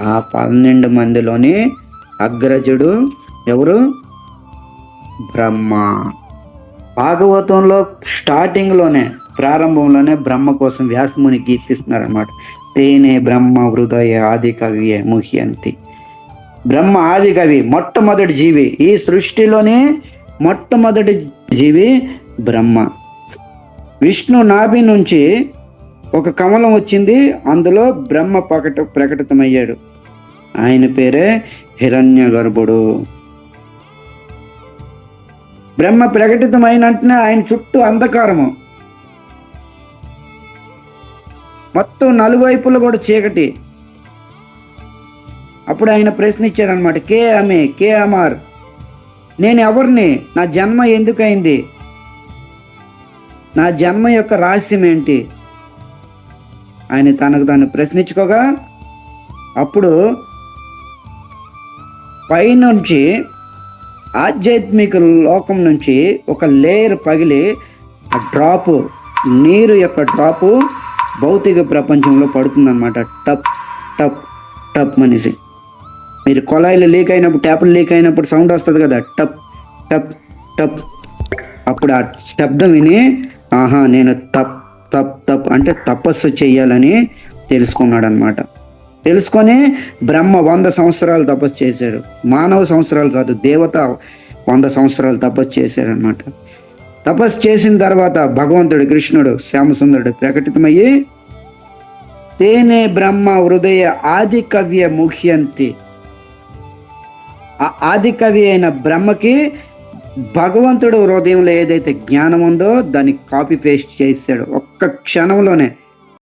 ఆ 12 మందిలోని అగ్రజుడు ఎవరు? బ్రహ్మ. భాగవతంలో స్టార్టింగ్లోనే, ప్రారంభంలోనే బ్రహ్మ కోసం వ్యాసముని కీర్తిస్తున్నారు అనమాట. తేనే బ్రహ్మ హృదయ ఆది కవియే ముహ్యంతి. బ్రహ్మ ఆది కవి, మొట్టమొదటి జీవి. ఈ సృష్టిలోనే మొట్టమొదటి జీవి బ్రహ్మ. విష్ణు నాభి నుంచి ఒక కమలం వచ్చింది, అందులో బ్రహ్మ ప్రకటితమయ్యాడు. ఆయన పేరే హిరణ్య గర్భుడు. బ్రహ్మ ప్రకటితమైన వెంటనే ఆయన చుట్టూ అంధకారము, మొత్తం నలువైపులు కూడా చీకటి. అప్పుడు ఆయన ప్రశ్న ఇచ్చాడనమాట, కే అమార్, నేను ఎవరిని? నా జన్మ ఎందుకైంది? నా జన్మ యొక్క రహస్యం ఏంటి? ఆయన తనకు తాను ప్రశ్నించుకోగా, అప్పుడు పైనుంచి ఆధ్యాత్మిక లోకం నుంచి ఒక లేయర్ పగిలి, ఆ డ్రాపు, నీరు యొక్క డ్రాపు భౌతిక ప్రపంచంలో పడుతుందన్నమాట. టప్ టప్ టప్ అనేసి. మీరు కొలాయిలు లీక్ అయినప్పుడు, ట్యాపులు లీక్ అయినప్పుడు సౌండ్ వస్తుంది కదా, టప్ టప్ టప్. అప్పుడు ఆ శబ్దం విని, ఆహా నేను తప్ తప్ తప్ అంటే తపస్సు చెయ్యాలని తెలుసుకున్నాడు అనమాట. తెలుసుకొని బ్రహ్మ 100 సంవత్సరాలు తపస్సు చేశాడు. మానవ సంవత్సరాలు కాదు, దేవత 100 సంవత్సరాలు తపస్సు చేశాడు అనమాట. తపస్సు చేసిన తర్వాత భగవంతుడు కృష్ణుడు శ్యామసుందరుడు ప్రకటితమయ్యి, తేనే బ్రహ్మ హృదయ ఆది కవ్య ముహ్యంతి. ఆ ఆది కవి అయిన బ్రహ్మకి భగవంతుడు హృదయంలో ఏదైతే జ్ఞానం ఉందో దాన్ని కాపీ పేస్ట్ చేశాడు ఒక్క క్షణంలోనే.